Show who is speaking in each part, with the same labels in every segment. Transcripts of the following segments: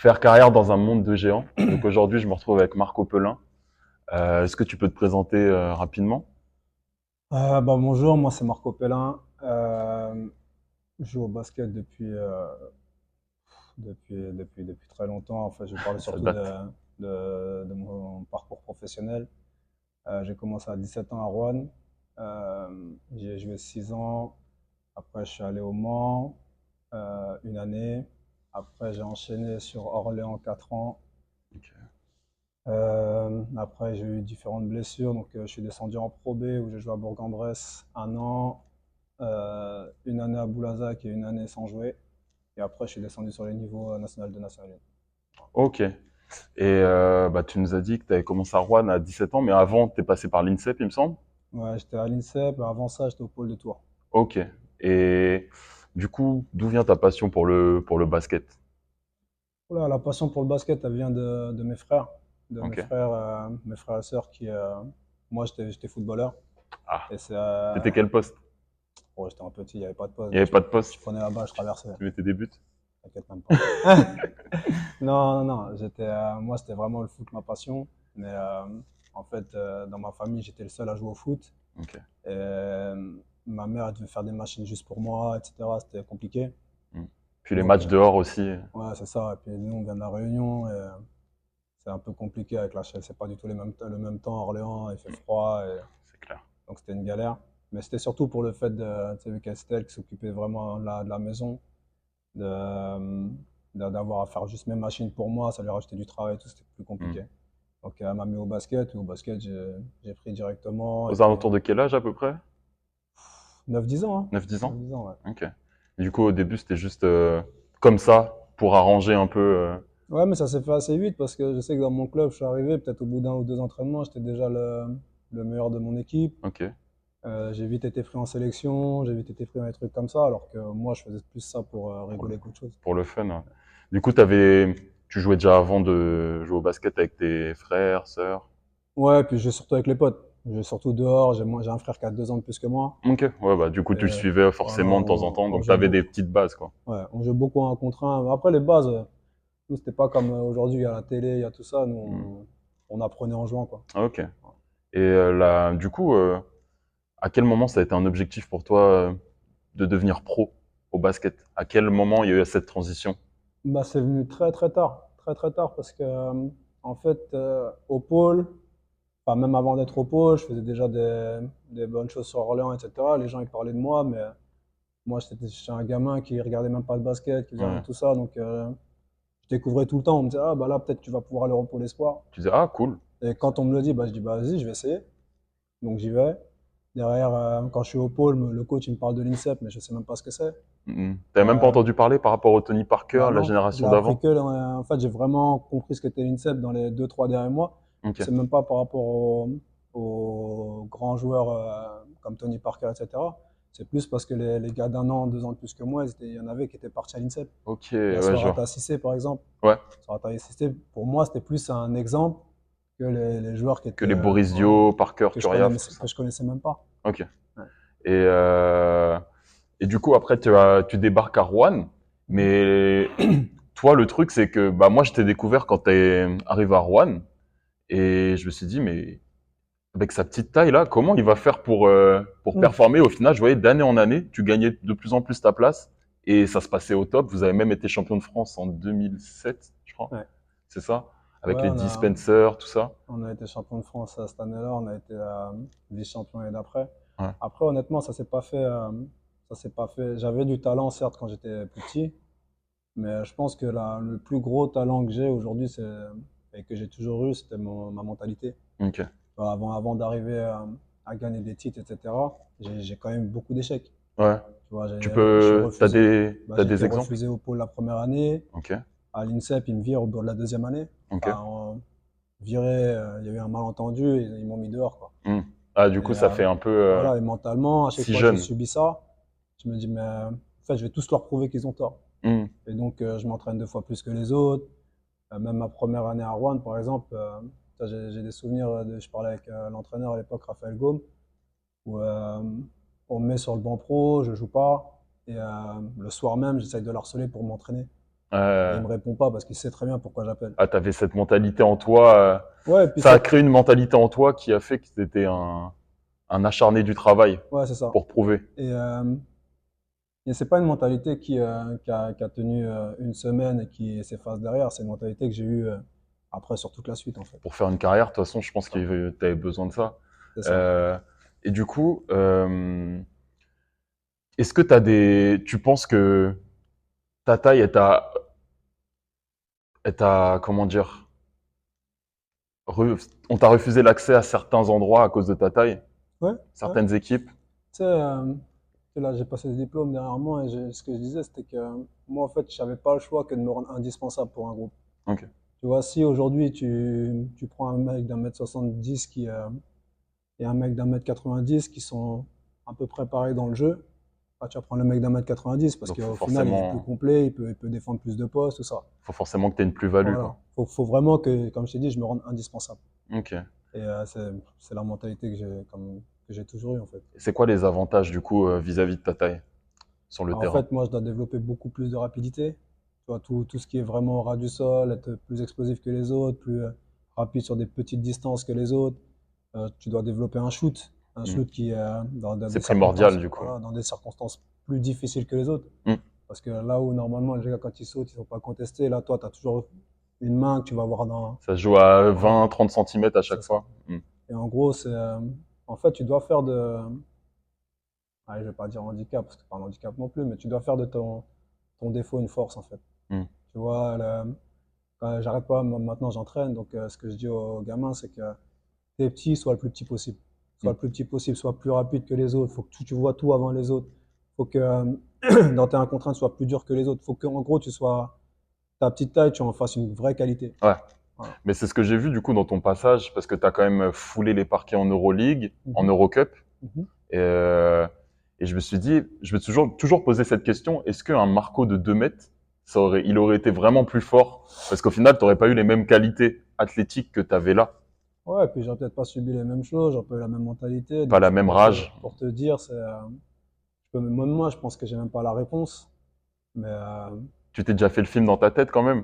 Speaker 1: faire carrière dans un monde de géants. Donc aujourd'hui, je me retrouve avec Marco Pelin. Est-ce que tu peux te présenter rapidement?
Speaker 2: Bonjour, moi c'est Marco Pellin. Je joue au basket depuis très longtemps. Enfin, je vais parler
Speaker 1: Ça
Speaker 2: surtout
Speaker 1: date.
Speaker 2: de mon parcours professionnel. J'ai commencé à 17 ans à Rouen. J'ai joué 6 ans. Après, je suis allé au Mans une année. Après, j'ai enchaîné sur Orléans 4 ans.
Speaker 1: Ok.
Speaker 2: Après, j'ai eu différentes blessures. Donc, je suis descendu en Pro B où j'ai joué à Bourg-en-Bresse 1 an. Une année à Boulazac et une année sans jouer. Et après, je suis descendu sur les niveaux national de National 1.
Speaker 1: Ok. Et bah, tu nous as dit que tu avais commencé à Rouen à 17 ans, mais avant, tu es passé par l'INSEP, il me semble.
Speaker 2: Ouais, j'étais à l'INSEP. Avant ça, j'étais au pôle de Tours.
Speaker 1: Ok. Et du coup, d'où vient ta passion pour le basket?
Speaker 2: Oula, la passion pour le basket, elle vient de mes frères.
Speaker 1: Ok.
Speaker 2: Mes frères et sœurs qui. Moi, j'étais footballeur.
Speaker 1: Ah,
Speaker 2: Et c'est.
Speaker 1: t'étais quel poste?
Speaker 2: Bon, j'étais un petit, il n'y avait pas de poste.
Speaker 1: Il n'y avait pas de
Speaker 2: Je
Speaker 1: poste?
Speaker 2: prenais la balle, je traversais.
Speaker 1: Tu mettais des buts?
Speaker 2: T'inquiète même pas. Non, non, non. Moi, c'était vraiment le foot, ma passion. Mais en fait, dans ma famille, j'étais le seul à jouer au foot.
Speaker 1: Ok.
Speaker 2: Et, ma mère, elle devait faire des machines juste pour moi, etc. C'était compliqué.
Speaker 1: Hmm. Puis les
Speaker 2: Donc,
Speaker 1: matchs dehors aussi.
Speaker 2: ouais, c'est ça. Et puis nous, on vient de La Réunion. Et, c'est un peu compliqué avec la chaise. C'est pas du tout le même temps à Orléans. Il fait
Speaker 1: Hmm.
Speaker 2: froid.
Speaker 1: C'est clair.
Speaker 2: Donc, c'était une galère. Mais c'était surtout pour le fait tu sais, vu qu'Estelle qui s'occupait vraiment de la maison, de, d'avoir à faire juste mes machines pour moi. Ça lui rajoutait du travail et tout. C'était plus
Speaker 1: Hmm.
Speaker 2: compliqué. Donc, elle m'a mis au basket. Et au basket, j'ai pris directement. Et
Speaker 1: Aux
Speaker 2: puis,
Speaker 1: alentours de quel âge à peu près?
Speaker 2: 9-10 ans, hein.
Speaker 1: 9-10 ans?
Speaker 2: 9-10 ans, ouais.
Speaker 1: Ok. Du coup, au début, c'était juste comme ça, pour arranger un peu.
Speaker 2: Ouais, mais ça s'est fait assez vite parce que je sais que dans mon club, je suis arrivé, peut-être au bout d'un ou deux entraînements, j'étais déjà le meilleur de mon équipe.
Speaker 1: Ok.
Speaker 2: J'ai vite été pris en sélection, j'ai vite été pris dans des trucs comme ça, alors que moi, je faisais plus ça pour
Speaker 1: Pour le,
Speaker 2: rigoler qu'autre chose.
Speaker 1: pour le fun. Ouais. Du coup, tu jouais déjà avant de jouer au basket avec tes frères, sœurs?
Speaker 2: Ouais, puis je joue surtout avec les potes. Je joue surtout dehors. J'ai un frère qui a 2 ans de plus que moi.
Speaker 1: Ok. Ouais, bah, du coup, tu le
Speaker 2: Et
Speaker 1: suivais
Speaker 2: voilà,
Speaker 1: forcément de temps en temps,
Speaker 2: on
Speaker 1: donc
Speaker 2: joue
Speaker 1: t'avais des
Speaker 2: beaucoup.
Speaker 1: petites bases, quoi.
Speaker 2: Ouais, on joue beaucoup en contre un. Après, les bases, nous, c'était pas comme aujourd'hui, il y a la télé, il y a tout ça. Nous,
Speaker 1: Hmm.
Speaker 2: on apprenait en jouant, quoi.
Speaker 1: Ok. Et du coup, à quel moment ça a été un objectif pour toi de devenir pro au basket? À quel moment il y a eu cette transition?
Speaker 2: Bah, c'est venu très très tard, parce que en fait, au pôle, enfin même avant d'être au pôle, je faisais déjà des bonnes choses sur Orléans, etc. Les gens ils parlaient de moi, mais moi j'étais un gamin qui regardait même pas le basket, qui faisait rien
Speaker 1: Ouais.
Speaker 2: de tout ça, donc je découvrais tout le temps. On me disait ah bah là peut-être tu vas pouvoir aller au pôle espoir.
Speaker 1: Tu disais, ah, cool.
Speaker 2: Et quand on me le dit, bah je dis bah vas-y, je vais essayer. Donc j'y vais. Derrière, quand je suis au pôle, le coach il me parle de l'INSEP, mais je sais même pas ce que c'est.
Speaker 1: T'avais même pas
Speaker 2: Euh,
Speaker 1: entendu parler par rapport au Tony Parker,
Speaker 2: Bah
Speaker 1: la
Speaker 2: non, je l'ai
Speaker 1: génération
Speaker 2: appris
Speaker 1: d'avant?
Speaker 2: que, en fait, j'ai vraiment compris ce qu'était l'INSEP dans les 2, 3 derniers mois.
Speaker 1: Ok.
Speaker 2: C'est même pas par rapport aux grands joueurs comme Tony Parker, etc. C'est plus parce que les gars d'un an, 2 ans de plus que moi, il y en avait qui étaient partis à l'INSEP.
Speaker 1: Ok,
Speaker 2: Il y a
Speaker 1: ouais, je vois.
Speaker 2: Sorata Cissé, par exemple.
Speaker 1: Ouais.
Speaker 2: Sorata Cissé, pour moi, c'était plus un exemple que les joueurs qui
Speaker 1: Que
Speaker 2: étaient,
Speaker 1: les
Speaker 2: voilà,
Speaker 1: Boris Parker, Turiaf, tout
Speaker 2: que
Speaker 1: ça.
Speaker 2: je connaissais même pas.
Speaker 1: Ok.
Speaker 2: Ouais.
Speaker 1: Et, du coup, après, tu débarques à Rouen.
Speaker 2: Mhm.
Speaker 1: Mais toi, le truc, c'est que bah, moi, je t'ai découvert quand t'es arrivé à Rouen. Et je me suis dit, mais avec sa petite taille là, comment il va faire pour
Speaker 2: Mhm.
Speaker 1: performer? Au final, je voyais d'année en année, tu gagnais de plus en plus ta place. Et ça se passait au top. Vous avez même été champion de France en 2007, je crois.
Speaker 2: Ouais.
Speaker 1: C'est ça?
Speaker 2: Ouais,
Speaker 1: Avec les dispensers, tout ça.
Speaker 2: on a été champion de France cette année-là, on a été vice-champion l'année d'après.
Speaker 1: Ouais.
Speaker 2: Après, honnêtement, ça s'est pas fait. J'avais du talent, certes, quand j'étais plus petit, mais je pense que le plus gros talent que j'ai aujourd'hui, et que j'ai toujours eu, c'était ma mentalité.
Speaker 1: Ok.
Speaker 2: Enfin, avant d'arriver à gagner des titres, etc., j'ai quand même eu beaucoup d'échecs.
Speaker 1: Ouais.
Speaker 2: Tu vois, je suis
Speaker 1: T'as
Speaker 2: refusé.
Speaker 1: t'as
Speaker 2: J'ai
Speaker 1: des
Speaker 2: été
Speaker 1: exemples?
Speaker 2: refusé au pôle la première année.
Speaker 1: Ok.
Speaker 2: À l'INSEP, ils me virent au bout de la deuxième année.
Speaker 1: Ok.
Speaker 2: Enfin, viré, il y a eu un malentendu et ils m'ont mis dehors, quoi.
Speaker 1: Hmm. Ah, du coup,
Speaker 2: Et
Speaker 1: ça fait un peu
Speaker 2: voilà, et mentalement, à chaque
Speaker 1: si
Speaker 2: fois que j'ai
Speaker 1: jeune.
Speaker 2: subi ça, je me dis, mais en fait, je vais tous leur prouver qu'ils ont tort.
Speaker 1: Hmm.
Speaker 2: Et donc, je m'entraîne 2 fois plus que les autres. Même ma première année à Rouen, par exemple, ça, j'ai des souvenirs, je parlais avec l'entraîneur à l'époque, Raphaël Gaume, où on me met sur le banc pro, je joue pas. Et le soir même, j'essaye de le harceler pour m'entraîner. Et il me répond pas parce qu'il sait très bien pourquoi j'appelle.
Speaker 1: Ah, t'avais cette mentalité en toi.
Speaker 2: Ouais, et puis
Speaker 1: Ça a
Speaker 2: c'est
Speaker 1: créé une mentalité en toi qui a fait que t'étais un acharné du travail
Speaker 2: ouais, c'est ça.
Speaker 1: pour prouver.
Speaker 2: Et, euh, et c'est pas une mentalité qui a tenu une semaine et qui s'efface derrière. C'est une mentalité que j'ai eue après sur toute la suite, en fait.
Speaker 1: Pour faire une carrière, de toute façon, je pense
Speaker 2: Ça,
Speaker 1: que t'avais besoin de ça.
Speaker 2: c'est ça.
Speaker 1: Euh, et du coup, est-ce que tu penses que ta taille comment dire, on t'a refusé l'accès à certains endroits à cause de ta taille,
Speaker 2: Ouais, ouais.
Speaker 1: certaines équipes?
Speaker 2: Tu sais, là, j'ai passé le diplôme derrière moi et ce que je disais, c'était que moi, en fait, je n'avais pas le choix que de me rendre indispensable pour un groupe.
Speaker 1: Ok.
Speaker 2: Tu vois, si aujourd'hui, tu prends un mec d'un mètre 70 et un mec d'un mètre 90 qui sont à peu près pareils dans le jeu, bah, tu vas prendre le mec d'un mètre 90 parce
Speaker 1: Donc
Speaker 2: qu'au final, il est plus complet, il peut défendre plus de postes, tout ça.
Speaker 1: faut forcément que tu aies une plus-value,
Speaker 2: Voilà.
Speaker 1: quoi.
Speaker 2: Faut vraiment que, comme je t'ai dit, je me rende indispensable.
Speaker 1: Ok.
Speaker 2: Et c'est la mentalité que j'ai toujours eue, en fait.
Speaker 1: C'est quoi les avantages, du coup, vis-à-vis de ta taille sur le
Speaker 2: Alors, en
Speaker 1: terrain?
Speaker 2: fait, moi, je dois développer beaucoup plus de rapidité. Tu vois, tout ce qui est vraiment au ras du sol, être plus explosif que les autres, plus rapide sur des petites distances que les autres. Tu dois développer un
Speaker 1: Hmm.
Speaker 2: shoot qui est dans
Speaker 1: C'est
Speaker 2: des
Speaker 1: primordial,
Speaker 2: circonstances,
Speaker 1: du coup.
Speaker 2: voilà, dans des circonstances plus difficiles que les autres.
Speaker 1: Hmm.
Speaker 2: Parce que là où normalement les gars quand ils sautent, ils ne sont pas contestés, là toi tu as toujours une main que tu vas avoir dans.
Speaker 1: Ça se joue à
Speaker 2: Voilà,
Speaker 1: 20-30 centimètres à
Speaker 2: c'est
Speaker 1: chaque
Speaker 2: ça.
Speaker 1: fois. Hmm.
Speaker 2: Et en gros, en fait, tu dois faire de. Allez, je vais pas dire handicap, parce que c'est pas un handicap non plus, mais tu dois faire de ton défaut une force en fait.
Speaker 1: Hmm.
Speaker 2: Tu vois, quand j'arrête pas, moi, maintenant j'entraîne, donc ce que je dis aux gamins, c'est que t'es petit, sois le plus petit possible.
Speaker 1: Hmm.
Speaker 2: Sois le plus petit possible, sois plus rapide que les autres. Faut que tu vois tout avant les autres. Faut que dans tes 1 contre 1, tu sois plus dur que les autres. Faut qu'en gros, ta petite taille, tu en fasses une vraie qualité.
Speaker 1: Ouais.
Speaker 2: Voilà.
Speaker 1: Mais c'est ce que j'ai vu, du coup, dans ton passage, parce que tu as quand même foulé les parquets en Euroleague, en
Speaker 2: Mhm,
Speaker 1: Eurocup.
Speaker 2: mhm.
Speaker 1: Et, euh, et je me suis dit, je me suis toujours posé cette question, est-ce qu'un Marco de 2 mètres, il aurait été vraiment plus fort? Parce qu'au final, tu n'aurais pas eu les mêmes qualités athlétiques que tu avais là.
Speaker 2: Ouais, et puis j'aurais peut-être pas subi les mêmes choses, j'aurais pas eu la même mentalité.
Speaker 1: Pas
Speaker 2: Donc
Speaker 1: la même rage.
Speaker 2: pour te dire, même moi, je pense que j'ai même pas la réponse. Mais
Speaker 1: Tu t'es déjà fait le film dans ta tête quand même.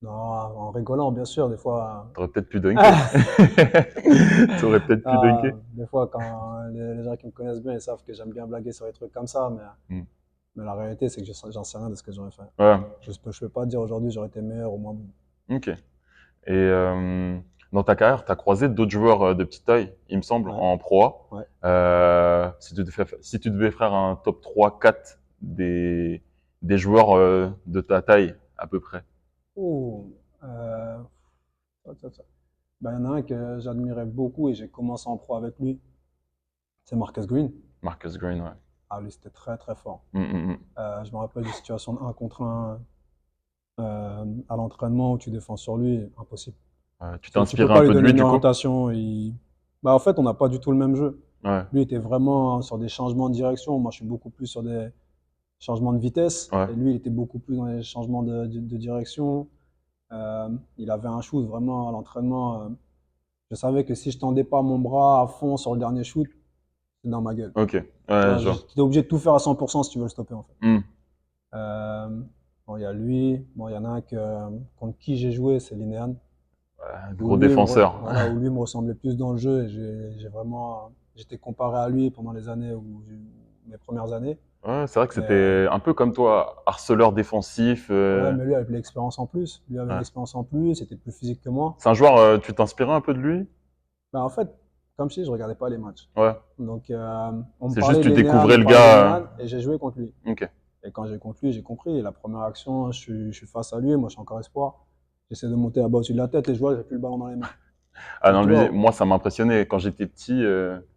Speaker 2: non, en rigolant, bien sûr, des fois.
Speaker 1: Tu aurais peut-être pu dunker. Tu aurais peut-être pu dunker.
Speaker 2: Des fois, quand les gens qui me connaissent bien, ils savent que j'aime bien blaguer sur les trucs comme ça,
Speaker 1: Hmm.
Speaker 2: mais la réalité, c'est que j'en sais rien de ce que j'aurais fait.
Speaker 1: Ouais,
Speaker 2: Je peux pas dire aujourd'hui j'aurais été meilleur ou moins bon.
Speaker 1: ok. Et dans ta carrière, tu as croisé d'autres joueurs de petite taille, il me semble,
Speaker 2: Ouais,
Speaker 1: en Pro A.
Speaker 2: ouais.
Speaker 1: Si tu devais faire un top 3-4 des joueurs de ta taille, à peu près.
Speaker 2: Ouh, ça. Ben, il y en a un que j'admirais beaucoup et j'ai commencé en pro avec lui, c'est Marcus Green.
Speaker 1: Marcus Green, ouais.
Speaker 2: Ah, lui, c'était très très fort.
Speaker 1: Mm, mm, mm.
Speaker 2: Je me rappelle d'une situation de 1 contre 1 à l'entraînement où tu défends sur lui, impossible.
Speaker 1: Tu t'es
Speaker 2: Tu peux
Speaker 1: inspiré un
Speaker 2: pas lui
Speaker 1: peu de
Speaker 2: donner
Speaker 1: lui,
Speaker 2: une
Speaker 1: du coup?
Speaker 2: orientation. Bah, en fait, on n'a pas du tout le même jeu.
Speaker 1: Ouais,
Speaker 2: Lui était vraiment sur des changements de direction. Moi, je suis beaucoup plus sur des changements de vitesse.
Speaker 1: ouais.
Speaker 2: Et lui, il était beaucoup plus dans les changements de direction. Il avait un shoot vraiment à l'entraînement. Je savais que si je tendais pas mon bras à fond sur le dernier shoot, c'est dans ma gueule.
Speaker 1: Ok,
Speaker 2: Tu
Speaker 1: ouais,
Speaker 2: vois,
Speaker 1: je vois.
Speaker 2: j'étais obligé de tout faire à 100% si tu veux le stopper, en fait.
Speaker 1: Mm.
Speaker 2: Euh, bon, il y a lui. Bon, il y en a un contre qui j'ai joué, c'est Linéane. Où
Speaker 1: Gros
Speaker 2: lui,
Speaker 1: défenseur.
Speaker 2: voilà, où lui me ressemblait plus dans le jeu et j'étais comparé à lui pendant mes premières années.
Speaker 1: Ouais, c'est vrai que
Speaker 2: Et, euh,
Speaker 1: c'était un peu comme toi, harceleur défensif.
Speaker 2: ouais, mais lui avait l'expérience en plus. Lui avait
Speaker 1: Ouais.
Speaker 2: l'expérience en plus, c'était plus physique que moi.
Speaker 1: C'est un joueur, tu t'inspirais un peu de lui?
Speaker 2: Bah, en fait, comme je dis, je regardais pas les matchs.
Speaker 1: Ouais.
Speaker 2: Donc, on me
Speaker 1: C'est juste
Speaker 2: parlait
Speaker 1: tu
Speaker 2: de Lénéane, on
Speaker 1: découvrais
Speaker 2: me
Speaker 1: le
Speaker 2: parlait de
Speaker 1: gars.
Speaker 2: Lénéane, et j'ai joué contre lui.
Speaker 1: Ok.
Speaker 2: Et quand j'ai contre lui, j'ai compris. Et la première action, je suis face à lui, moi je suis encore espoir. J'essaie de monter là-bas au-dessus de la tête et je vois, j'ai plus le ballon dans les mains.
Speaker 1: Ah
Speaker 2: Donc
Speaker 1: non,
Speaker 2: tu
Speaker 1: lui,
Speaker 2: vois,
Speaker 1: moi, ça m'impressionnait. Quand j'étais petit,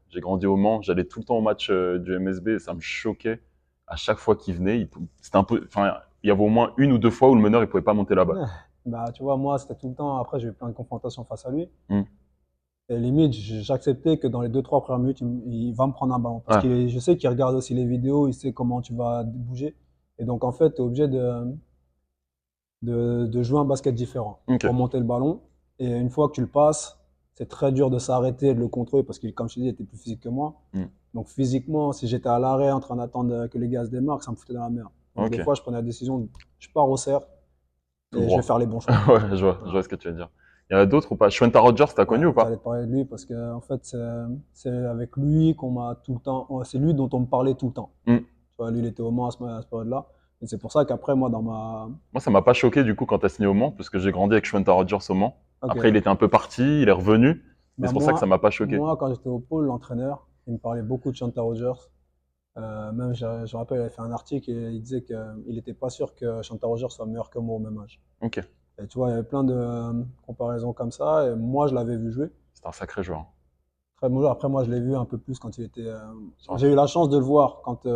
Speaker 1: j'ai grandi au Mans, j'allais tout le temps au match du MSB et ça me choquait. À chaque fois qu'il venait, c'était un peu, enfin, il y avait au moins une ou deux fois où le meneur, il pouvait pas monter là-bas.
Speaker 2: bah, tu vois, moi c'était tout le temps. Après, j'ai eu plein de confrontations face à lui.
Speaker 1: Hmm.
Speaker 2: Et limite, j'acceptais que dans les 2, 3 premières minutes, il va me prendre un ballon. Parce
Speaker 1: Ouais,
Speaker 2: que je sais qu'il regarde aussi les vidéos, il sait comment tu vas bouger. Et donc, en fait, tu es obligé de jouer un basket différent
Speaker 1: ok.
Speaker 2: pour monter le ballon. Et une fois que tu le passes, c'est très dur de s'arrêter et de le contrôler parce que, comme je te dis, il était plus physique que moi.
Speaker 1: Hmm.
Speaker 2: Donc, physiquement, si j'étais à l'arrêt en train d'attendre que les gars se démarquent, ça me foutait dans la merde. Donc des
Speaker 1: Ok,
Speaker 2: fois, je prenais la décision, je pars au cerf
Speaker 1: tout
Speaker 2: et je vais
Speaker 1: droit.
Speaker 2: faire les bons choix.
Speaker 1: Ouais, je vois
Speaker 2: Voilà.
Speaker 1: ce que tu veux dire. Il y en a d'autres ou pas? Shwenta Rogers, t'as
Speaker 2: Ouais,
Speaker 1: connu ou
Speaker 2: j'allais te
Speaker 1: pas?
Speaker 2: parler de lui parce que en fait, c'est avec lui qu'on m'a tout le temps, c'est lui dont on me parlait tout le temps.
Speaker 1: Hmm.
Speaker 2: Tu vois, lui, il était au Mans à ce période-là. Et c'est pour ça qu'après, moi, dans ma.
Speaker 1: Moi, ça m'a pas choqué du coup quand t'as signé au Mans, parce que j'ai grandi avec Shwenta Rogers au Mans. Après, il
Speaker 2: Ok.
Speaker 1: était un peu parti, il est revenu, mais
Speaker 2: Bah
Speaker 1: c'est pour ça que ça m'a
Speaker 2: moi,
Speaker 1: pas choqué.
Speaker 2: moi, quand j'étais au pôle, l'entraîneur, il me parlait beaucoup de Shanta Rogers. Même, je me rappelle, il avait fait un article et il disait qu'il n'était pas sûr que Shanta Rogers soit meilleur que moi au même âge.
Speaker 1: Ok,
Speaker 2: Et tu vois, il y avait plein de comparaisons comme ça. Et moi, je l'avais vu jouer.
Speaker 1: c'était un sacré joueur.
Speaker 2: Très bon joueur. Après, moi, je l'ai vu un peu plus quand il était.
Speaker 1: Sur la
Speaker 2: J'ai eu
Speaker 1: fin.
Speaker 2: la chance de le voir quand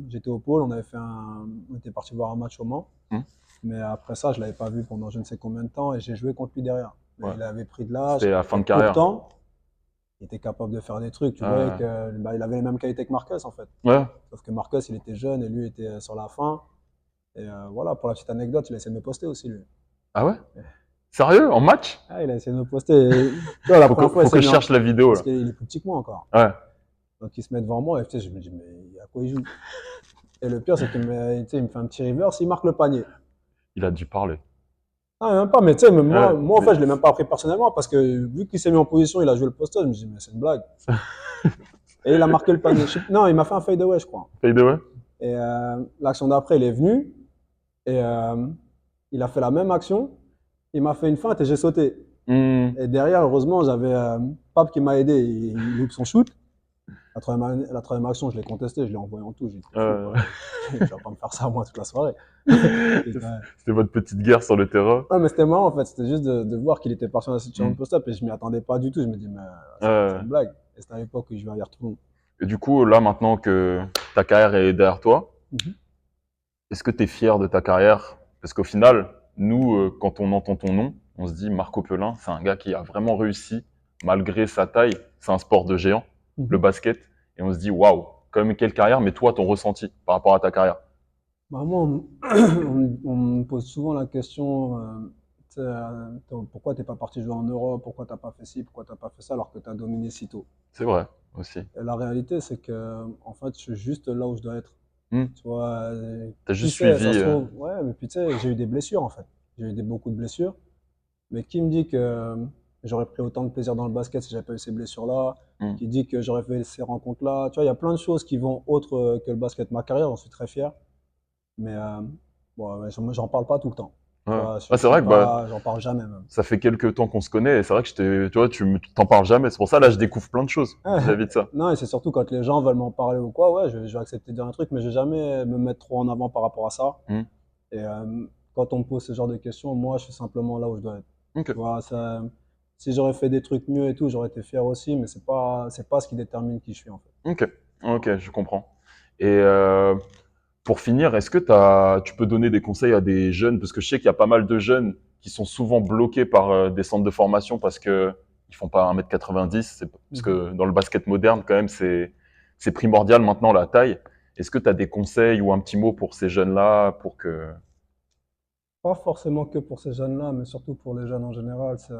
Speaker 2: j'étais au pôle. On était parti voir un match au Mans.
Speaker 1: Hmm.
Speaker 2: Mais après ça, je l'avais pas vu pendant je ne sais combien de temps et j'ai joué contre lui derrière. Mais
Speaker 1: Ouais.
Speaker 2: il avait pris de l'âge
Speaker 1: C'était à fin
Speaker 2: et
Speaker 1: de carrière.
Speaker 2: pourtant, il était capable de faire des trucs. Tu voyais
Speaker 1: Ouais.
Speaker 2: que bah, il avait les mêmes qualités que Marcus en fait.
Speaker 1: Ouais.
Speaker 2: Sauf que Marcus, il était jeune et lui était sur la fin. Et voilà, pour la petite anecdote, il a essayé de me poster aussi lui.
Speaker 1: Ah ouais? Sérieux? En match?
Speaker 2: Ah, il a essayé de me poster. Et, tu vois, la première fois, il
Speaker 1: Faut
Speaker 2: s'est
Speaker 1: que je
Speaker 2: mis en.
Speaker 1: cherche la vidéo
Speaker 2: Parce
Speaker 1: là.
Speaker 2: qu'il est plus petit que moi encore.
Speaker 1: Ouais.
Speaker 2: Donc il se met devant moi et tu sais, je me dis, mais à quoi il joue? Et le pire, c'est qu'il me, tu sais, il me fait un petit reverse, il marque le panier.
Speaker 1: Il a dû parler.
Speaker 2: Ah, même pas, mais tu sais, même
Speaker 1: Ouais.
Speaker 2: moi, en fait, je l'ai même pas appris personnellement parce que vu qu'il s'est mis en position, il a joué le poste, je me dis, mais c'est une blague. Et il a marqué le panier. Non, il m'a fait un fade away, je crois.
Speaker 1: Fade away?
Speaker 2: Et l'action d'après, il est venu et il a fait la même action. Il m'a fait une feinte et j'ai sauté.
Speaker 1: Hmm.
Speaker 2: Et derrière, heureusement, j'avais Pape qui m'a aidé. Il loupe son shoot. La troisième action, je l'ai contesté, je l'ai envoyé en tout. J'ai dit, t'es fou,
Speaker 1: Euh,
Speaker 2: quoi. Tu vas pas me faire ça à moi toute la soirée. Et,
Speaker 1: C'était votre petite guerre sur le terrain.
Speaker 2: ouais, mais c'était marrant en fait, c'était juste de voir qu'il était parti dans la situation
Speaker 1: Hmm.
Speaker 2: de post-up et je m'y attendais pas du tout. Je me dis, mais c'est
Speaker 1: Euh,
Speaker 2: une blague. Et c'était à l'époque où je jouais arrière tout le monde.
Speaker 1: et du coup, là, maintenant que ta carrière est derrière toi,
Speaker 2: Mhm.
Speaker 1: est-ce que tu es fier de ta carrière? Parce qu'au final, nous, quand on entend ton nom, on se dit Marco Pelin, c'est un gars qui a vraiment réussi malgré sa taille. C'est un sport de géant, le
Speaker 2: Mhm.
Speaker 1: basket. Et on se dit, waouh, quand même quelle carrière, mais toi, ton ressenti par rapport à ta carrière.
Speaker 2: Bah, moi, on me pose souvent la question, tu sais, pourquoi t'es pas parti jouer en Europe, pourquoi t'as pas fait ci, pourquoi t'as pas fait ça alors que tu as dominé si tôt.
Speaker 1: C'est vrai, aussi.
Speaker 2: Et la réalité, c'est que en fait, je suis juste là où je dois être.
Speaker 1: Hmm.
Speaker 2: Tu vois,
Speaker 1: T'as
Speaker 2: qui
Speaker 1: juste
Speaker 2: sait,
Speaker 1: suivi.
Speaker 2: ça se trouve, ouais, mais puis tu sais, j'ai eu des blessures en fait. J'ai eu beaucoup de blessures. Mais qui me dit que j'aurais pris autant de plaisir dans le basket si j'avais pas eu ces blessures-là?
Speaker 1: Hmm.
Speaker 2: Qui dit que j'aurais fait ces rencontres-là? Tu vois, il y a plein de choses qui vont autre que le basket. Ma carrière, j'en suis très fier. Mais bon, ouais, j'en parle pas tout le temps. Tu
Speaker 1: Ouais.
Speaker 2: vois,
Speaker 1: Ah,
Speaker 2: je
Speaker 1: c'est
Speaker 2: suis
Speaker 1: vrai que bah,
Speaker 2: pas, j'en parle jamais même.
Speaker 1: ça fait quelques temps qu'on se connaît et c'est vrai que tu vois, t'en parles jamais. C'est pour ça, là, je découvre plein de choses vis-à-vis de ça.
Speaker 2: Non, et c'est surtout quand les gens veulent m'en parler ou quoi, ouais, je vais accepter de dire un truc, mais je vais jamais me mettre trop en avant par rapport à ça.
Speaker 1: Hmm.
Speaker 2: Et quand on me pose ce genre de questions, moi, je suis simplement là où je dois être.
Speaker 1: Ok.
Speaker 2: Tu vois, ça, si j'aurais fait des trucs mieux et tout, j'aurais été fier aussi, mais c'est pas ce qui détermine qui je suis en fait.
Speaker 1: Ok. Ok, je comprends. Et pour finir, est-ce que tu peux donner des conseils à des jeunes? Parce que je sais qu'il y a pas mal de jeunes qui sont souvent bloqués par des centres de formation parce que ils font pas 1,90 m. Parce
Speaker 2: Mhm.
Speaker 1: que dans le basket moderne, quand même, c'est primordial maintenant la taille. Est-ce que tu as des conseils ou un petit mot pour ces jeunes-là pour que...
Speaker 2: Pas forcément que pour ces jeunes-là, mais surtout pour les jeunes en général, c'est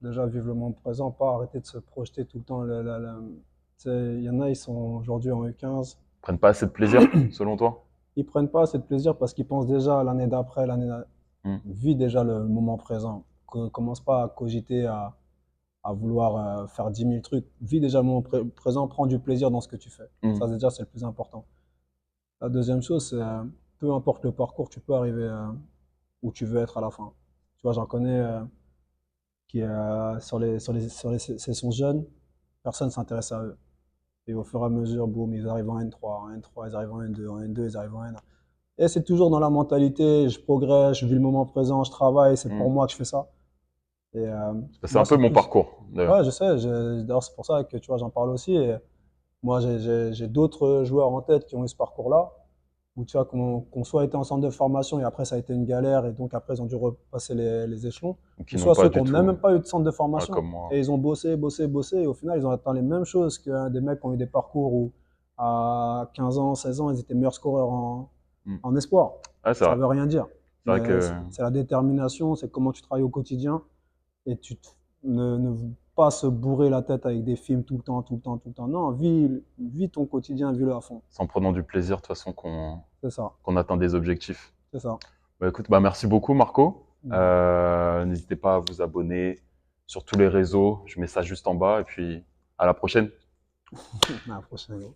Speaker 2: déjà vivre le moment présent, pas arrêter de se projeter tout le temps. Tu sais, il y en a, ils sont aujourd'hui en U15,
Speaker 1: prennent pas assez de plaisir, selon toi?
Speaker 2: ils prennent pas assez de plaisir parce qu'ils pensent déjà à l'année d'après,
Speaker 1: Hmm.
Speaker 2: vis déjà le moment présent. Commence pas à cogiter, à vouloir faire 10 000 trucs. Vis déjà le moment présent, prends du plaisir dans ce que tu fais.
Speaker 1: Hmm.
Speaker 2: Ça, déjà, c'est le plus important. La deuxième chose, c'est peu importe le parcours, tu peux arriver où tu veux être à la fin. Tu vois, j'en connais qui, sont jeunes, personne ne s'intéresse à eux. Et au fur et à mesure, boum, ils arrivent en N3, ils arrivent en N2, en N2, ils arrivent en N1. Et c'est toujours dans la mentalité, je progresse, je vis le moment présent, je travaille, c'est pour
Speaker 1: Hmm.
Speaker 2: moi que je fais ça. Et
Speaker 1: C'est un
Speaker 2: moi,
Speaker 1: peu
Speaker 2: c'est
Speaker 1: mon
Speaker 2: plus.
Speaker 1: parcours, d'ailleurs.
Speaker 2: Ouais, je sais, d'ailleurs, c'est pour ça que tu vois, j'en parle aussi. Et moi, j'ai d'autres joueurs en tête qui ont eu ce parcours-là, où tu vois, qu'on soit été en centre de formation et après ça a été une galère et donc après ils ont dû repasser les échelons, ou
Speaker 1: Qui n'ont
Speaker 2: soit
Speaker 1: pas
Speaker 2: ceux qui
Speaker 1: du
Speaker 2: n'ont même
Speaker 1: tout,
Speaker 2: pas eu de centre de
Speaker 1: comme
Speaker 2: formation et
Speaker 1: moi.
Speaker 2: ils ont bossé, bossé, bossé et au final ils ont atteint les mêmes choses que des mecs qui ont eu des parcours où à 15 ans, 16 ans ils étaient meilleurs scoreurs
Speaker 1: Hmm.
Speaker 2: en espoir.
Speaker 1: Ouais, c'est
Speaker 2: Ça
Speaker 1: vrai.
Speaker 2: veut rien dire,
Speaker 1: C'est vrai
Speaker 2: mais
Speaker 1: que
Speaker 2: c'est la détermination, c'est comment tu travailles au quotidien et tu te- ne pas se bourrer la tête avec des films tout le temps, tout le temps, tout le temps. Non, vis ton quotidien, vis-le à fond.
Speaker 1: C'est en prenant du plaisir, de toute façon,
Speaker 2: C'est ça,
Speaker 1: qu'on atteint des objectifs.
Speaker 2: c'est ça.
Speaker 1: Bah, écoute, bah, merci beaucoup, Marco.
Speaker 2: Mm.
Speaker 1: N'hésitez pas à vous abonner sur tous les réseaux. Je mets ça juste en bas et puis à la prochaine.
Speaker 2: À la prochaine.